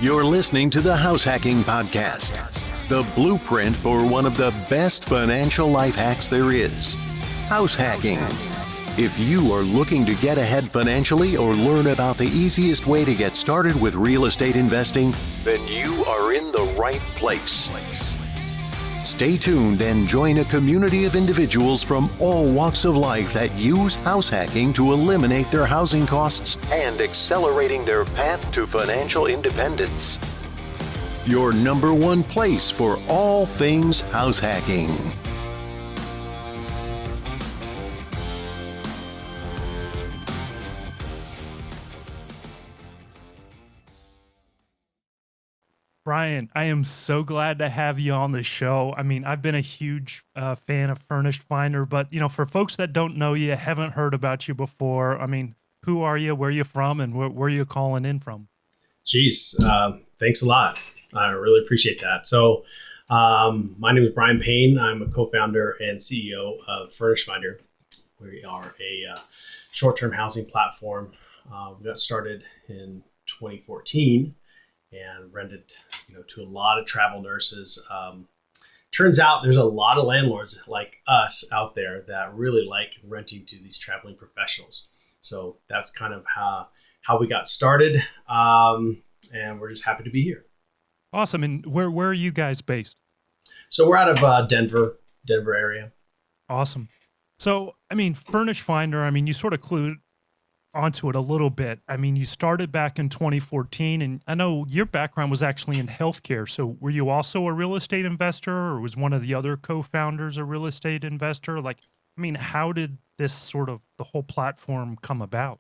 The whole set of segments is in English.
You're listening to the House Hacking Podcast, the blueprint for one of the best financial life hacks there is, house hacking. If you are looking to get ahead financially or learn about the easiest way to get started with real estate investing, then you are in the right place. Stay tuned and join a community of individuals from all walks of life that use house hacking to eliminate their housing costs and accelerating their path to financial independence. Your number one place for all things house hacking. Brian, I am so glad to have you on the show. I mean, I've been a huge fan of Furnished Finder, but for folks that don't know you, haven't heard about you before, I mean, who are you, where are you from, and where are you calling in from? Geez, thanks a lot. I really appreciate that. So my name is Brian Payne. I'm a co-founder and CEO of Furnished Finder. We are a short-term housing platform. We got started in 2014 and rented to a lot of travel nurses. Turns out there's a lot of landlords like us out there that really like renting to these traveling professionals. So that's kind of how we got started. And we're just happy to be here. Awesome. And where are you guys based? So we're out of Denver area. Awesome. So, I mean, Furnished Finder, I mean, you sort of clued onto it a little bit. I mean, you started back in 2014, and I know your background was actually in healthcare. So were you also a real estate investor, or was one of the other co-founders a real estate investor? Like, I mean, how did this sort of, the whole platform come about?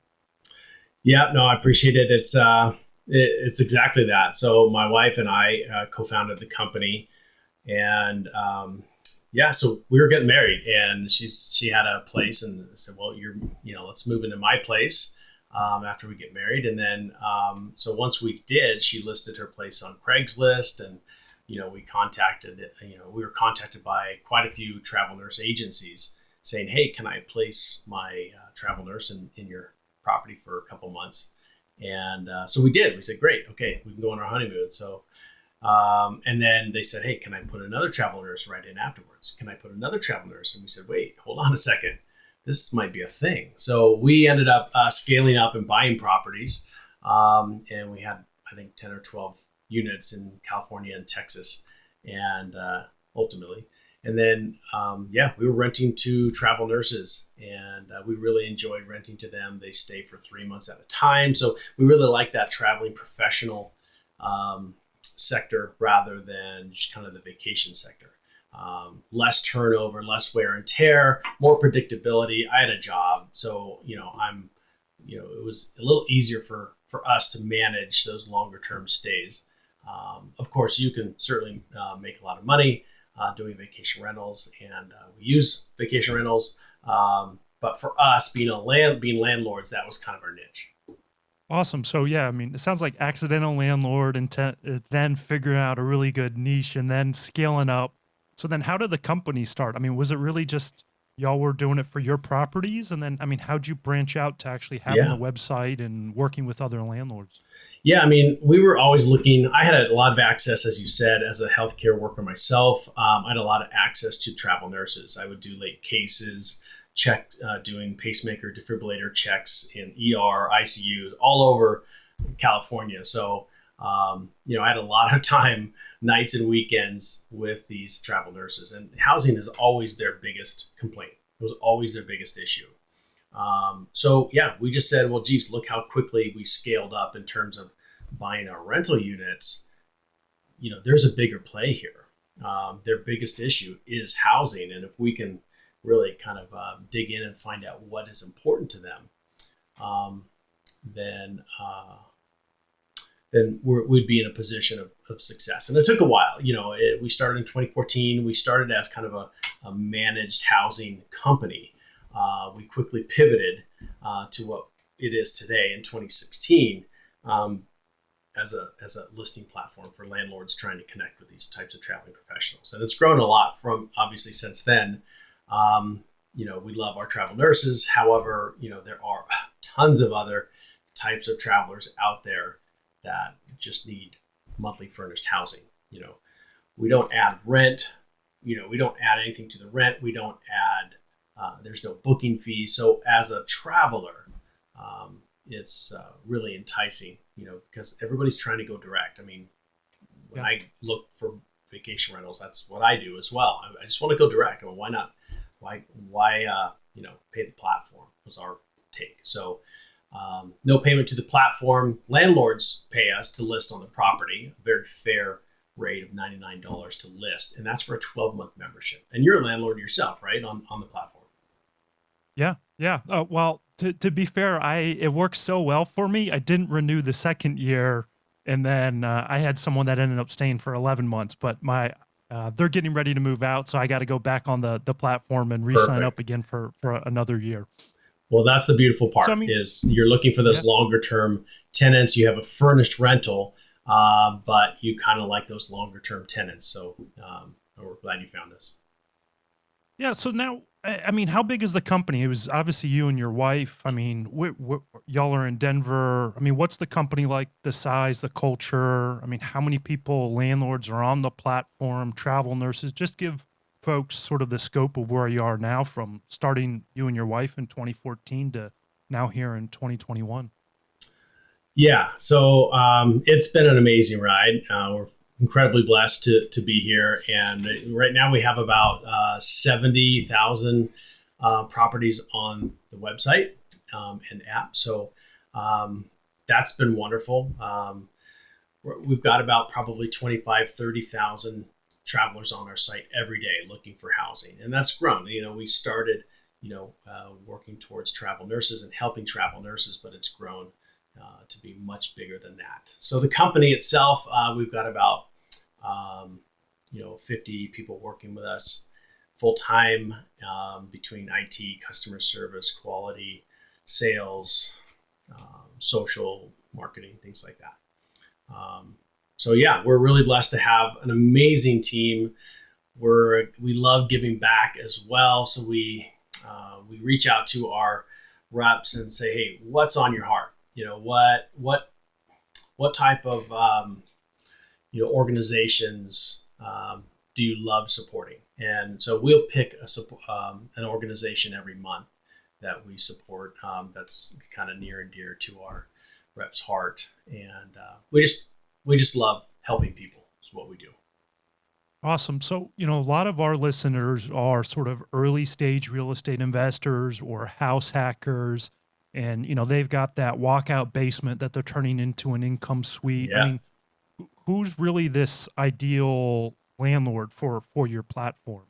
Yeah, no, I appreciate it. It's exactly that. So my wife and I co-founded the company, and so we were getting married, and she had a place, and said, well, let's move into my place after we get married. And then, so once we did, she listed her place on Craigslist, and, we were contacted by quite a few travel nurse agencies saying, hey, can I place my travel nurse in your property for a couple months? And so we did. We said, great, okay, we can go on our honeymoon. So and then they said, hey, can I put another travel nurse right in afterwards? Can I put another travel nurse? And we said, wait, hold on a second. This might be a thing. So we ended up scaling up and buying properties. And we had, I think, 10 or 12 units in California and Texas, and ultimately. And then, we were renting to travel nurses, and we really enjoyed renting to them. They stay for 3 months at a time. So we really like that traveling professional sector rather than just kind of the vacation sector. Less turnover, less wear and tear, more predictability. I had a job, so it was a little easier for us to manage those longer term stays. Of course, you can certainly make a lot of money doing vacation rentals, and we use vacation rentals. But for us, being landlords, that was kind of our niche. Awesome. So yeah, I mean, it sounds like accidental landlord, and then figuring out a really good niche and then scaling up. So then how did the company start? I mean, was it really just y'all were doing it for your properties? And then, I mean, how'd you branch out to actually having a website and working with other landlords? Yeah, I mean, we were always looking. I had a lot of access, as you said, as a healthcare worker myself. I had a lot of access to travel nurses. I would do late cases, doing pacemaker, defibrillator checks in ER, ICU, all over California. So, I had a lot of time, nights and weekends, with these travel nurses. And housing is always their biggest complaint. It was always their biggest issue. We just said, well, geez, look how quickly we scaled up in terms of buying our rental units. There's a bigger play here. Their biggest issue is housing. And if we can really kind of dig in and find out what is important to them, then we'd be in a position of success. And it took a while. We started in 2014. We started as kind of a managed housing company. We quickly pivoted to what it is today in 2016 as a listing platform for landlords trying to connect with these types of traveling professionals. And it's grown a lot from obviously since then. We love our travel nurses. However, there are tons of other types of travelers out there that just need monthly furnished housing. We don't add rent. We don't add anything to the rent. We don't add, there's no booking fee. So as a traveler, it's really enticing, because everybody's trying to go direct. I mean, when I look for vacation rentals, that's what I do as well. I just want to go direct. I mean, why not? Why pay the platform was our take. So no payment to the platform. Landlords pay us to list on the property, a very fair rate of $99 to list. And that's for a 12-month membership. And you're a landlord yourself, right? On the platform. Yeah. Yeah. Well, to be fair, it worked so well for me. I didn't renew the second year. And then I had someone that ended up staying for 11 months, but they're getting ready to move out. So I got to go back on the platform and re-sign up again for another year. Well, that's the beautiful part, is you're looking for those longer term tenants. You have a furnished rental, but you kind of like those longer term tenants. So we're glad you found us. Yeah. So now, I mean, how big is the company? It was obviously you and your wife. I mean, y'all are in Denver. I mean, what's the company like, the size, the culture? I mean, how many people, landlords are on the platform, travel nurses? Just give folks sort of the scope of where you are now, from starting you and your wife in 2014 to now here in 2021. Yeah. So it's been an amazing ride. We're incredibly blessed to be here. And right now we have about 70,000 properties on the website and app. So that's been wonderful. We've got about probably 30,000 travelers on our site every day looking for housing. And that's grown. We started, working towards travel nurses and helping travel nurses, but it's grown to be much bigger than that. So the company itself, we've got about 50 people working with us full time, between IT, customer service, quality, sales, social marketing, things like that. So yeah, we're really blessed to have an amazing team. We love giving back as well. So we reach out to our reps and say, hey, what's on your heart? What type of organizations do you love supporting? And so we'll pick an organization every month that we support, that's kind of near and dear to our rep's heart. And we just love helping people. Is what we do. Awesome. So, a lot of our listeners are sort of early stage real estate investors or house hackers. And, they've got that walkout basement that they're turning into an income suite. Yeah. I mean, who's really this ideal landlord for your platform?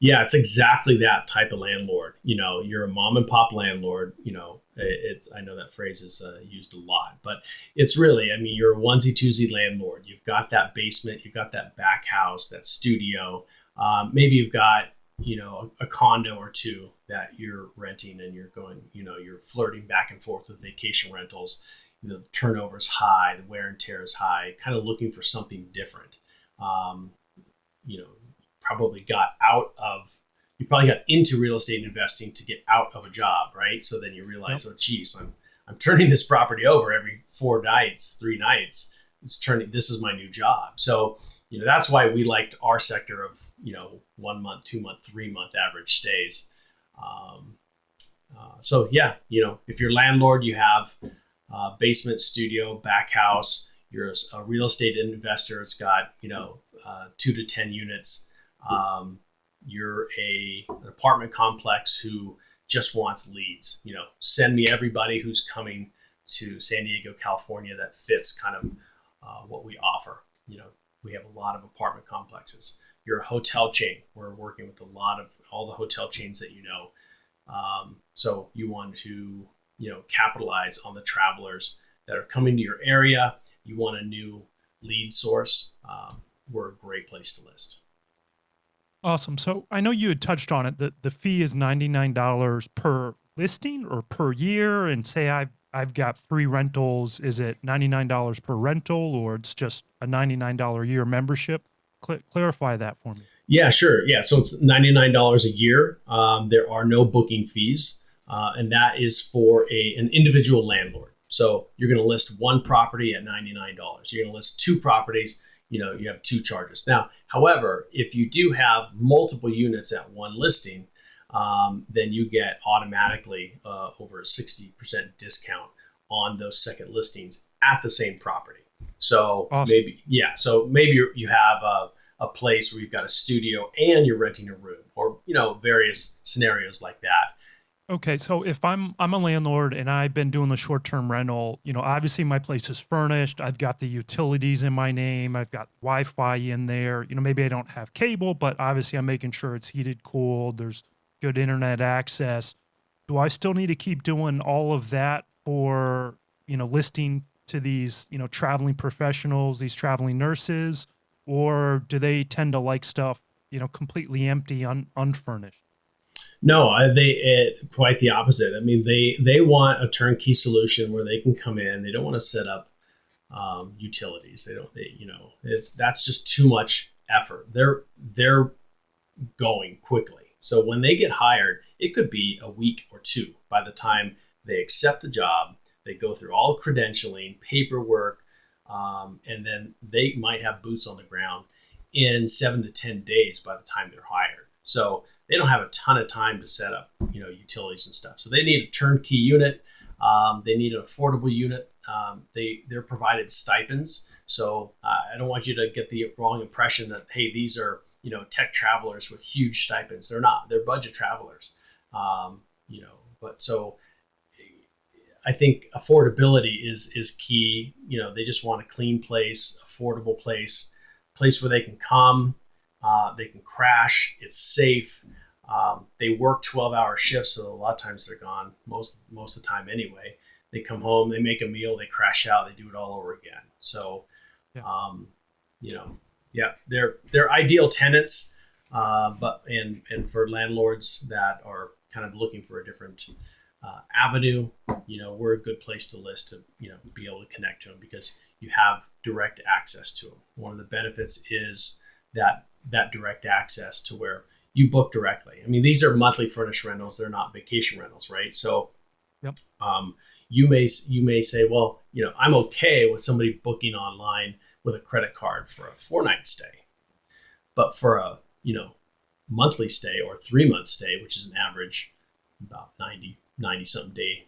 Yeah, it's exactly that type of landlord. You're a mom and pop landlord. I know that phrase is used a lot, but it's really, you're a onesie twosie landlord. You've got that basement, you've got that back house, that studio. Maybe you've got, a condo or two that you're renting, and you're going, you're flirting back and forth with vacation rentals. The turnover is high, the wear and tear is high, kind of looking for something different. You probably got into real estate investing to get out of a job, right? So then you realize, oh geez, I'm turning this property over every 3 nights. This is my new job. So, that's why we liked our sector of, 1 month, 2 month, 3 month average stays. So yeah, if you're a landlord, you have basement, studio, back house, you're a real estate investor, it's got, 2 to 10 units. You're an apartment complex who just wants leads. Send me everybody who's coming to San Diego, California that fits kind of what we offer. We have a lot of apartment complexes. You're a hotel chain. We're working with all the hotel chains that so you want to, capitalize on the travelers that are coming to your area. You want a new lead source. We're a great place to list. Awesome. So I know you had touched on it. The fee is $99 per listing or per year. And say I've got 3 rentals. Is it $99 per rental, or it's just a $99 a year membership? Clarify that for me. Yeah, sure. Yeah. So it's $99 a year. There are no booking fees. And that is for an individual landlord. So you're going to list one property at $99. You're going to list two properties, you have two charges. Now, however, if you do have multiple units at one listing, then you get automatically over a 60% discount on those second listings at the same property. So awesome. maybe you have a place where you've got a studio and you're renting a room, or various scenarios like that. Okay, so if I'm a landlord and I've been doing the short-term rental, obviously my place is furnished. I've got the utilities in my name. I've got Wi-Fi in there. Maybe I don't have cable, but obviously I'm making sure it's heated, cooled. There's good internet access. Do I still need to keep doing all of that for, listing to these, traveling professionals, these traveling nurses, or do they tend to like stuff, completely empty, unfurnished? No, quite the opposite. I mean, they want a turnkey solution where they can come in. They don't want to set up utilities. That's just too much effort. They're going quickly. So when they get hired, it could be a week or two by the time they accept a job. They go through all credentialing, paperwork, and then they might have boots on the ground in 7 to 10 days by the time they're hired. So they don't have a ton of time to set up, utilities and stuff. So they need a turnkey unit. They need an affordable unit. They're provided stipends. So I don't want you to get the wrong impression that, hey, these are, tech travelers with huge stipends. They're not. They're budget travelers. But so I think affordability is key. They just want a clean place, affordable place where they can come. They can crash. It's safe. They work 12-hour shifts, so a lot of times they're gone most of the time anyway. They come home, they make a meal, they crash out, they do it all over again. So, they're ideal tenants, but for landlords that are kind of looking for a different avenue, we're a good place to list to be able to connect to them because you have direct access to them. One of the benefits is that direct access to where you book directly. I mean, these are monthly furnished rentals. They're not vacation rentals, right? So yep. You may say, well, I'm okay with somebody booking online with a credit card for a 4-night stay. But for a, monthly stay or 3-month stay, which is an average about 90 something day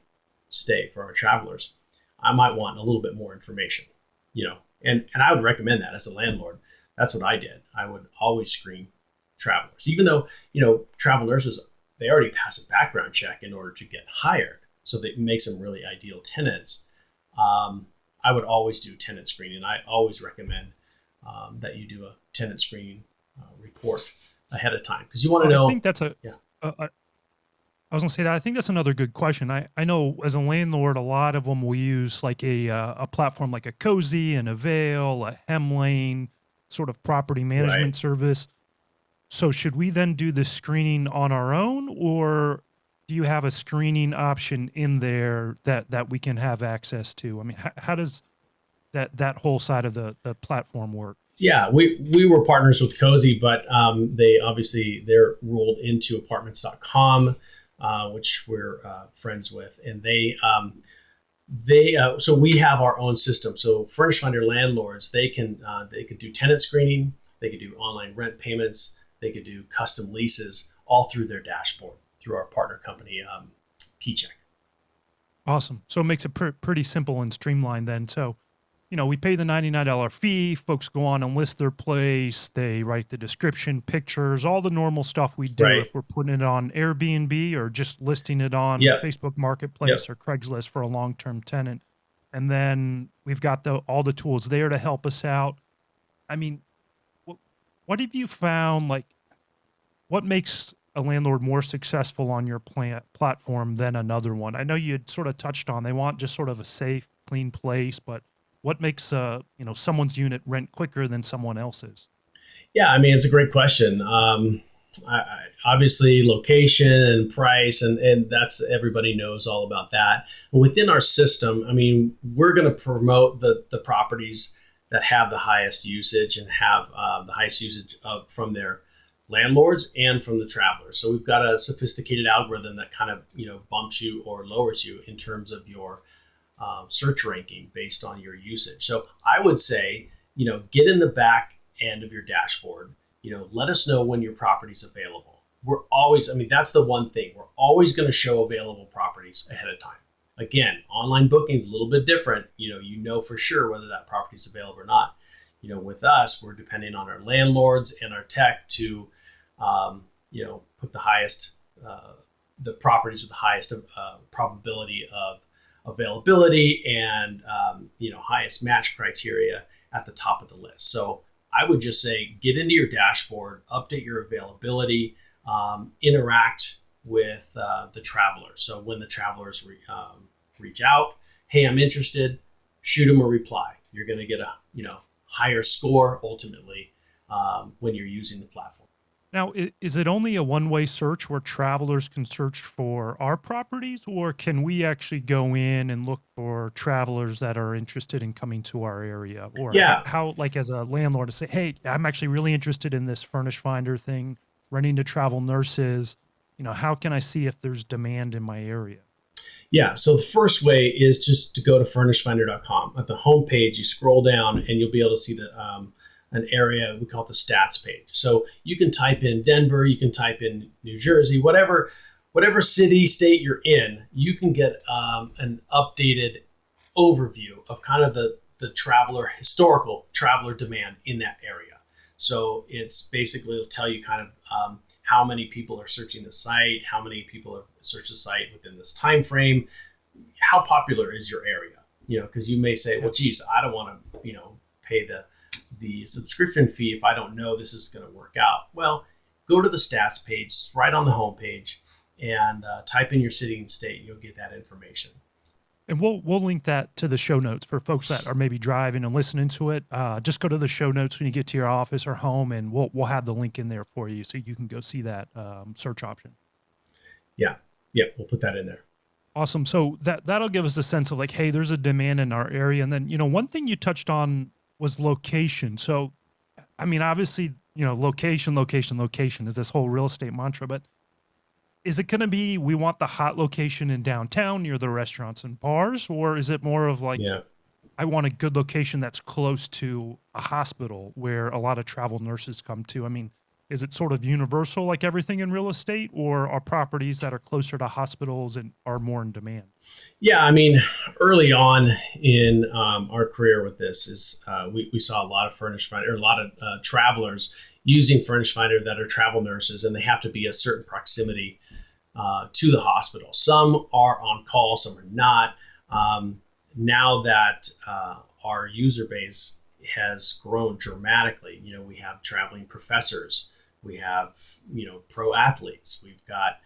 stay for our travelers, I might want a little bit more information, and I would recommend that as a landlord. That's what I did. I would always screen travelers, even though, travel nurses, they already pass a background check in order to get hired. So that makes them really ideal tenants. I would always do tenant screening. I always recommend that you do a tenant screening report ahead of time because you want to know. I think that's I was gonna say that. I think that's another good question. I know as a landlord, a lot of them will use like a platform like a Cozy, an Avail, a Hemlane, sort of property management service. So should we then do the screening on our own, or do you have a screening option in there that we can have access to? I mean, how does that whole side of the platform work? Yeah, we were partners with Cozy, but they're rolled into apartments.com, which we're friends with, and so we have our own system. So Furnished Finder landlords, they could do tenant screening, they could do online rent payments, they could do custom leases, all through their dashboard through our partner company, KeyCheck. Awesome. So it makes it pretty simple and streamlined then. So, we pay the $99 fee. Folks go on and list their place. They write the description, pictures, all the normal stuff we do if we're putting it on Airbnb or just listing it on Facebook Marketplace or Craigslist for a long-term tenant. And then we've got all the tools there to help us out. I mean, what have you found, like, what makes a landlord more successful on your platform than another one? I know you had sort of touched on they want just sort of a safe, clean place, but what makes someone's unit rent quicker than someone else's? Yeah, I mean, it's a great question. Obviously, location and price, and that's, everybody knows all about that. Within our system, I mean, we're going to promote the properties that have the highest usage and have the highest usage from their landlords and from the travelers. So we've got a sophisticated algorithm that kind of bumps you or lowers you in terms of your search ranking based on your usage. So I would say, get in the back end of your dashboard, let us know when your property's available. We're always, that's the one thing. We're always going to show available properties ahead of time. Again, online booking is a little bit different. You know for sure whether that property is available or not. With us, we're depending on our landlords and our tech to, put the properties with the highest probability of availability and, highest match criteria at the top of the list. So I would just say, get into your dashboard, update your availability, interact with the traveler. So when the travelers reach out, hey, I'm interested, shoot them a reply. You're going to get a higher score ultimately when you're using the platform. Now, is it only a one-way search where travelers can search for our properties, or can we actually go in and look for travelers that are interested in coming to our area? Or how, like as a landlord, to say, hey, I'm actually really interested in this Furnished Finder thing, renting to travel nurses. How can I see if there's demand in my area? Yeah, so the first way is just to go to furnishedfinder.com. At the homepage, you scroll down and you'll be able to see an area, we call it the stats page. So you can type in Denver, you can type in New Jersey, whatever city, state you're in, you can get an updated overview of kind of the historical traveler demand in that area. So it's basically, it'll tell you kind of how many people are searching the site, how many people are search the site within this time frame, how popular is your area? Because you may say, well, geez, I don't want to, pay the subscription fee if I don't know this is going to work out. Well, go to the stats page, right on the homepage, and type in your city and state. You'll get that information. And we'll link that to the show notes for folks that are maybe driving and listening to it. Just go to the show notes when you get to your office or home, and we'll have the link in there for you so you can go see that search option. Yeah, we'll put that in there. Awesome. So that'll give us a sense of like, hey, there's a demand in our area. And then, one thing you touched on was location. So, obviously, location is this whole real estate mantra, but is it going to be, we want the hot location in downtown near the restaurants and bars, or is it more of like, I want a good location that's close to a hospital where a lot of travel nurses come to? Is it sort of universal like everything in real estate, or are properties that are closer to hospitals and are more in demand? Yeah, early on in our career with this is we saw a lot of Furnished Finder, a lot of travelers using Furnished Finder that are travel nurses, and they have to be a certain proximity to the hospital. Some are on call, some are not. Now that our user base has grown dramatically, we have traveling professors, we have pro athletes, we've got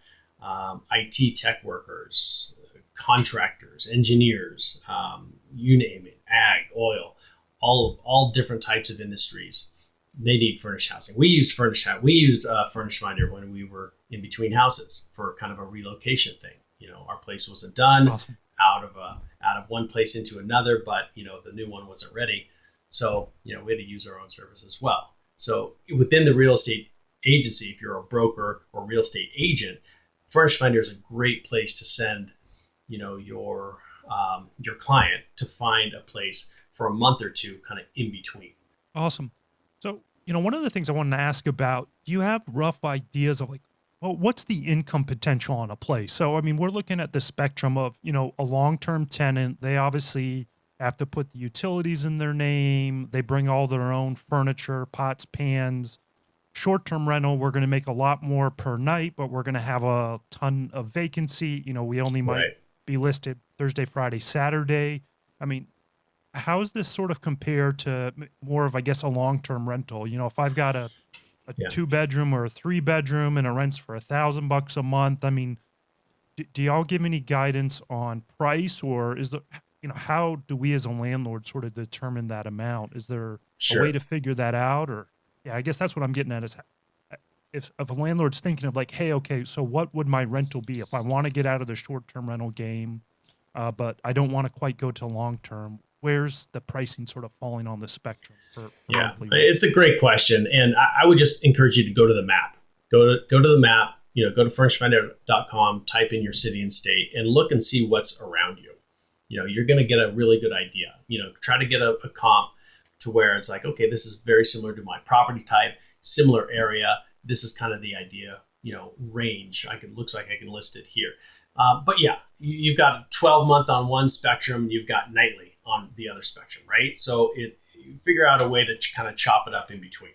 IT tech workers, contractors, engineers, you name it, ag, oil, all different types of industries. They need furnished housing. We used Furnished Finder when we were in between houses for kind of a relocation thing. Our place wasn't done. Awesome. out of one place into another, but the new one wasn't ready. So we had to use our own service as well. So within the real estate agency, if you're a broker or real estate agent, Furnished Finder is a great place to send your client to find a place for a month or two, kind of in between. Awesome. So, one of the things I wanted to ask about, do you have rough ideas of like, well, what's the income potential on a place? So, we're looking at the spectrum of, a long-term tenant. They obviously have to put the utilities in their name. They bring all their own furniture, pots, pans. Short-term rental, we're going to make a lot more per night, but we're going to have a ton of vacancy. We only might be listed Thursday, Friday, Saturday. How does this sort of compare to more of, I guess, a long-term rental? If I've got a 2-bedroom or a 3-bedroom and it rents for $1,000 a month, do y'all give any guidance on price, or is there, how do we as a landlord sort of determine that amount? Is there a way to figure that out? Or, I guess that's what I'm getting at is if a landlord's thinking of like, hey, okay, so what would my rental be if I want to get out of the short-term rental game, but I don't want to quite go to long-term? Where's the pricing sort of falling on the spectrum? It's a great question. And I would just encourage you to go to the map. Go to the map, go to furnishedfinder.com, type in your city and state, and look and see what's around you. you're going to get a really good idea. Try to get a comp to where it's like, okay, this is very similar to my property type, similar area. This is kind of the idea, range. Looks like I can list it here. But yeah, you've got 12-month on one spectrum, you've got nightly on the other spectrum, right? So you figure out a way to kind of chop it up in between.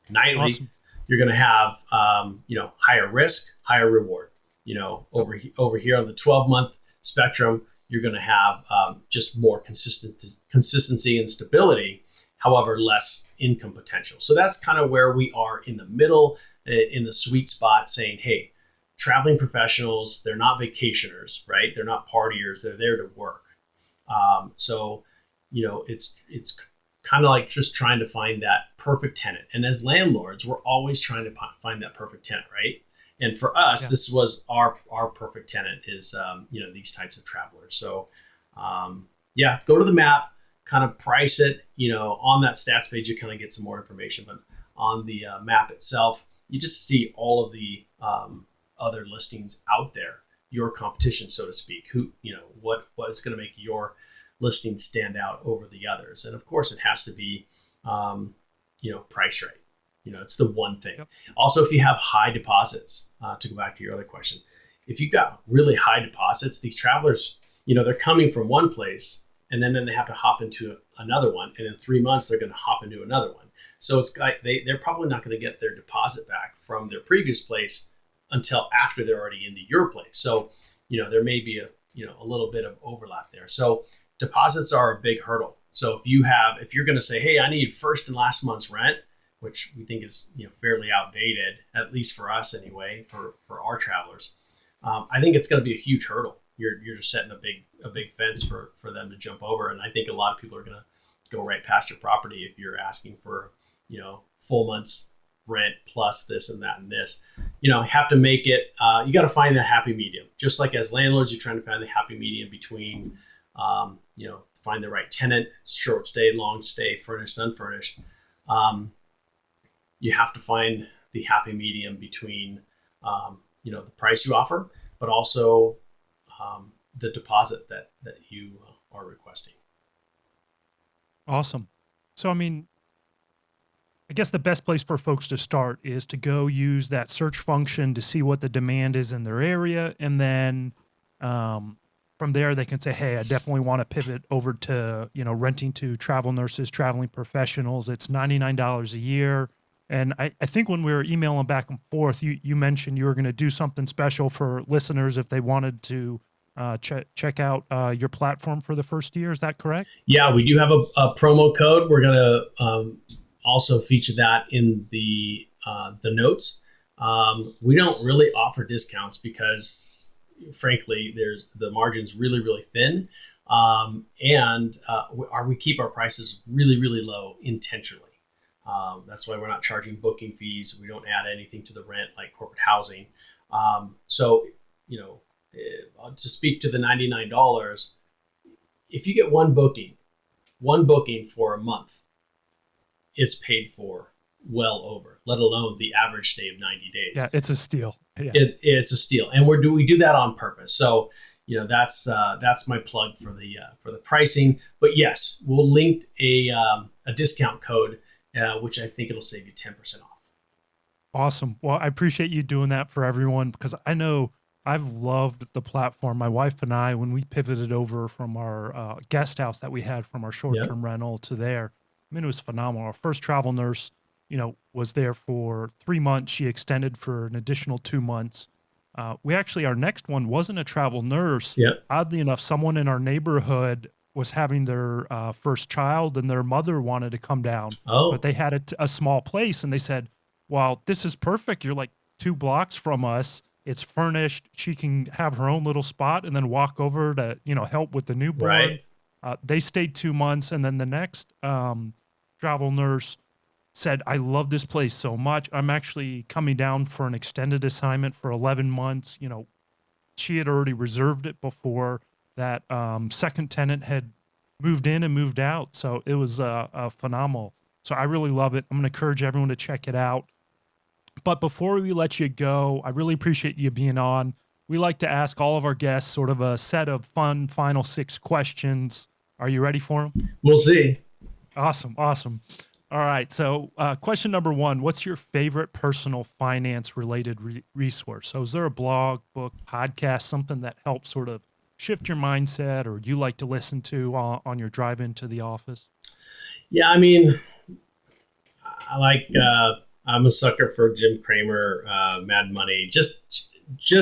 Nightly, awesome. You're going to have, higher risk, higher reward. Over here on the 12-month spectrum, you're going to have just more consistency and stability, however, less income potential. So that's kind of where we are in the middle, in the sweet spot, saying, hey, traveling professionals, they're not vacationers, right? They're not partiers. They're there to work. So it's kind of like just trying to find that perfect tenant. And as landlords, we're always trying to find that perfect tenant, right? And for us, This was our perfect tenant is, these types of travelers. So, go to the map, kind of price it, on that stats page, you kind of get some more information, but on the map itself, you just see all of the other listings out there, your competition, so to speak, what is going to make your listing stand out over the others. And of course it has to be, price right. It's the one thing. Yep. Also, if you have high deposits, to go back to your other question, if you've got really high deposits, these travelers, they're coming from one place and then they have to hop into another one. And in 3 months, they're going to hop into another one. So it's like they're probably not going to get their deposit back from their previous place until after they're already into your place. So, there may be a little bit of overlap there. So deposits are a big hurdle. So if you're going to say, hey, I need first and last month's rent, which we think is fairly outdated, at least for us anyway, for our travelers. I think it's going to be a huge hurdle. You're just setting a big fence for them to jump over, and I think a lot of people are going to go right past your property if you're asking for full month's rent plus this and that and this. Have to make it. You got to find that happy medium. Just like as landlords, you're trying to find the happy medium between find the right tenant, short stay, long stay, furnished, unfurnished. You have to find the happy medium between, the price you offer, but also the deposit that you are requesting. Awesome. So, I guess the best place for folks to start is to go use that search function to see what the demand is in their area. And then from there, they can say, hey, I definitely want to pivot over to, renting to travel nurses, traveling professionals. It's $99 a year. And I think when we were emailing back and forth, you mentioned you were going to do something special for listeners if they wanted to check out your platform for the first year. Is that correct? Yeah, we do have a promo code. We're going to also feature that in the notes. We don't really offer discounts because, frankly, the margin's really, really thin. And we keep our prices really, really low intentionally. That's why we're not charging booking fees. We don't add anything to the rent like corporate housing. So, to speak to the $99, if you get one booking for a month, it's paid for well over, let alone the average stay of 90 days. Yeah, it's a steal. Yeah. It's a steal. And we do that on purpose. So, that's my plug for the pricing. But yes, we'll link a discount code, which I think it'll save you 10% off. Awesome. Well, I appreciate you doing that for everyone because I know I've loved the platform. My wife and I, when we pivoted over from our guest house that we had from our short-term rental to there, it was phenomenal. Our first travel nurse, was there for 3 months. She extended for an additional 2 months. Our next one wasn't a travel nurse. Yep. Oddly enough, someone in our neighborhood was having their first child and their mother wanted to come down, but they had a small place and they said, well, this is perfect. You're like 2 blocks from us. It's furnished. She can have her own little spot and then walk over to, help with the newborn. Right. They stayed 2 months. And then the next travel nurse said, I love this place so much. I'm actually coming down for an extended assignment for 11 months. She had already reserved it before that second tenant had moved in and moved out. So it was phenomenal. So I really love it. I'm going to encourage everyone to check it out. But before we let you go, I really appreciate you being on. we like to ask all of our guests sort of a set of fun final 6 questions. Are you ready for them? We'll see. Awesome. Awesome. All right. So question number 1, what's your favorite personal finance related resource? So is there a blog, book, podcast, something that helps sort of shift your mindset or you like to listen to on your drive into the office? Yeah, I mean, I like, I'm a sucker for Jim Cramer, Mad Money. Just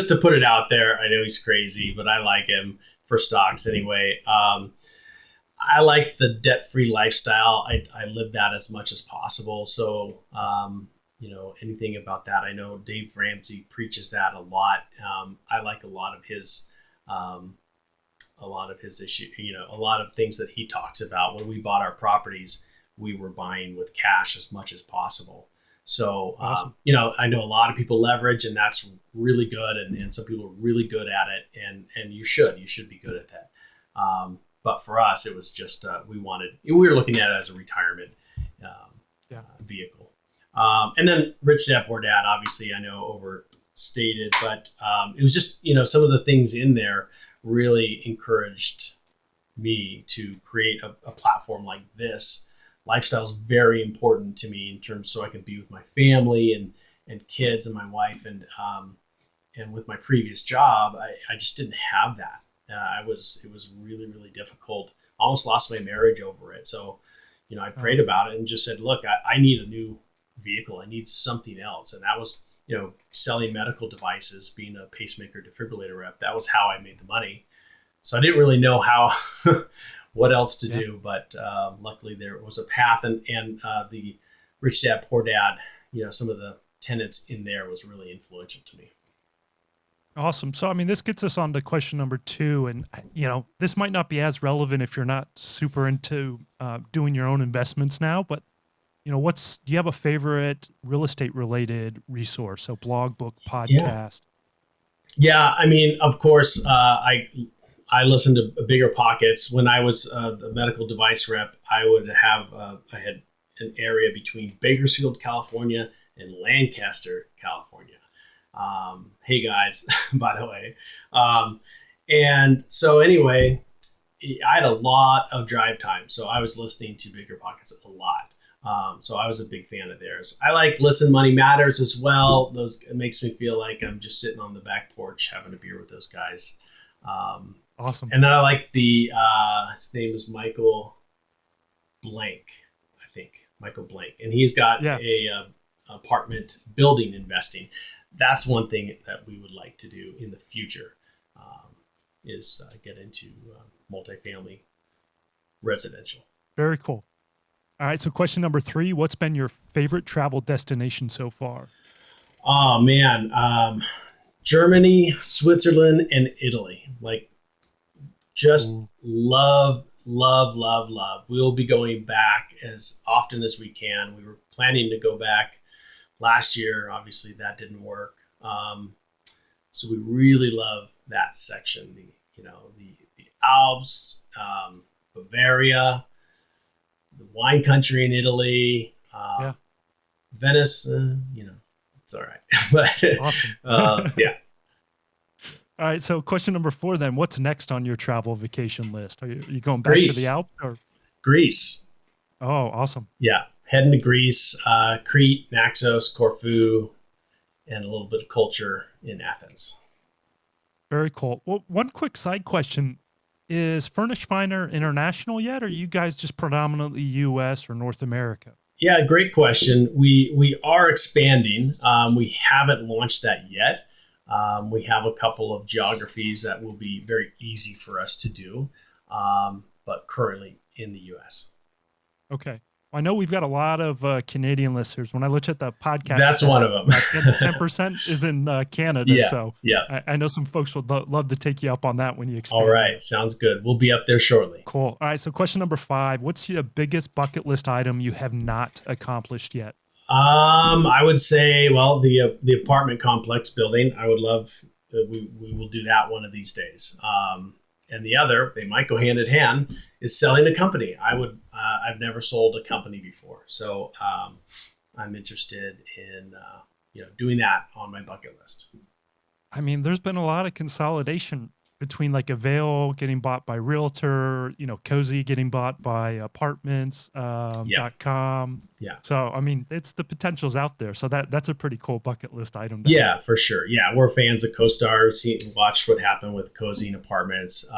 to put it out there, I know he's crazy, but I like him for stocks anyway. I like the debt-free lifestyle. I live that as much as possible. So, anything about that. I know Dave Ramsey preaches that a lot. I like a lot of his issue, a lot of things that he talks about. When we bought our properties, we were buying with cash as much as possible. So, Awesome. I know a lot of people leverage, and that's really good. And some people are really good at it, and you should be good at that. But for us, it was just, we were looking at it as a retirement vehicle. And then Rich Dad Poor Dad, obviously, I know overstated, but it was just, some of the things in there really encouraged me to create a platform like this. Lifestyle is very important to me in terms so I can be with my family and kids and my wife. And with my previous job, I just didn't have that. It was really, really difficult. Almost lost my marriage over it. So, I prayed about it and just said, look, I need a new vehicle. I need something else. And that was, selling medical devices, being a pacemaker defibrillator rep. That was how I made the money. So I didn't really know how, what else to do, but luckily there was a path, and the Rich Dad Poor Dad, some of the tenets in there was really influential to me. Awesome. So, I mean, this gets us on to question number 2. And, this might not be as relevant if you're not super into doing your own investments now, but, do you have a favorite real estate related resource? So blog, book, podcast? Yeah. I mean, of course, I listened to Bigger Pockets. When I was the medical device rep, I would have, I had an area between Bakersfield, California and Lancaster, California. Hey guys, by the way. And so anyway, I had a lot of drive time. So I was listening to Bigger Pockets a lot. So I was a big fan of theirs. I like Listen Money Matters as well. It makes me feel like I'm just sitting on the back porch having a beer with those guys. Awesome. And then I like his name is Michael Blank, I think. Michael Blank. And he's got a apartment building investing. That's one thing that we would like to do in the future, is get into multifamily residential. Very cool. All right. So question number 3, what's been your favorite travel destination so far? Oh man. Germany, Switzerland, and Italy. Like, just love. We'll be going back as often as we can. We were planning to go back last year. Obviously that didn't work. So we really love that section. The Alps, Bavaria, the wine country in Italy, Venice, it's all right. But awesome. yeah. All right. So question number 4 then, what's next on your travel vacation list? Are you going back to the Alps or Greece? Oh, awesome. Yeah. Heading to Greece, Crete, Naxos, Corfu, and a little bit of culture in Athens. Very cool. Well, one quick side question. Is Furnished Finder international yet, or are you guys just predominantly U.S. or North America? Yeah, great question. We are expanding. We haven't launched that yet. We have a couple of geographies that will be very easy for us to do, but currently in the U.S. Okay. I know we've got a lot of Canadian listeners. When I looked at the podcast, that's one of them. 10% is in Canada. Yeah, so yeah. I know some folks would love to take you up on that when you expand. All right. Sounds good. We'll be up there shortly. Cool. All right. So question number 5, what's your biggest bucket list item you have not accomplished yet? I would say, well, the apartment complex building. I would love, we will do that one of these days. And the other, they might go hand in hand, is selling a company. I've never sold a company before. So I'm interested in, doing that on my bucket list. I mean, there's been a lot of consolidation between like Avail getting bought by Realtor, Cozy getting bought by Apartments, Yeah. .com. Yeah. So, I mean, it's the potential's out there. So that's a pretty cool bucket list item to Yeah, have. for sure. Yeah, we're fans of CoStar. Watched what happened with Cozy and Apartments.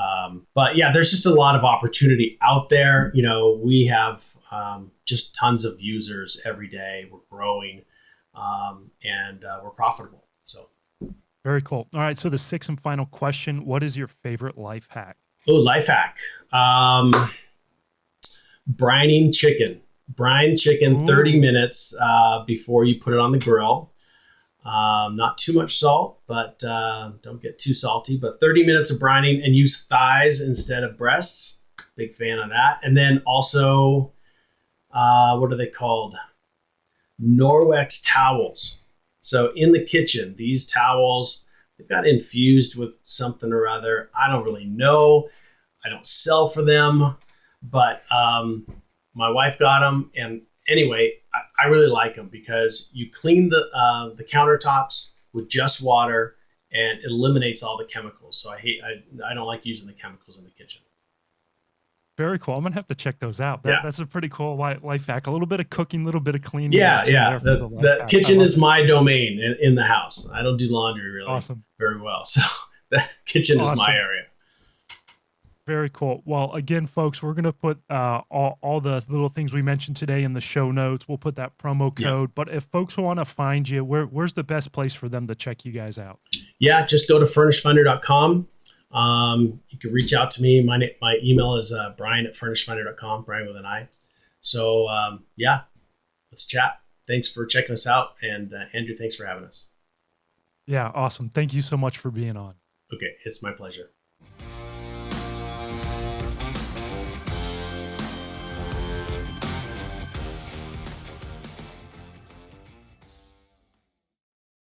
But yeah, there's just a lot of opportunity out there. We have just tons of users every day. We're growing, and we're profitable. So, Very cool. All right. So the sixth and final question, what is your favorite life hack? life hack: brining chicken. Brine chicken 30 Ooh, minutes before you put it on the grill. Not too much salt, but don't get too salty. But 30 minutes of brining, and use thighs instead of breasts. Big fan of that. And then also, what are they called? Norwex towels. So in the kitchen, these towels, they've got infused with something or other. I don't really know. I don't sell for them, but my wife got them. And anyway, I really like them because you clean the countertops with just water, and it eliminates all the chemicals. So I don't like using the chemicals in the kitchen. very cool. I'm gonna have to check those out. Yeah. That's a pretty cool life hack. A little bit of cooking, a little bit of cleaning Yeah, action yeah. there for the life The hack. I kitchen love is it. my domain in the house. I don't do laundry really Awesome. very well. So the kitchen is my Awesome. area. Very cool. Well, again, folks, we're going to put all the little things we mentioned today in the show notes. We'll put that promo Yeah. code. But if folks want to find you, where's the best place for them to check you guys out? Yeah, just go to furnishedfinder.com. You can reach out to me. My email is brian@furnishedfinder.com, Brian with an I. So yeah, let's chat. Thanks for checking us out. And Andrew, thanks for having us. Yeah, awesome. Thank you so much for being on. Okay, it's my pleasure.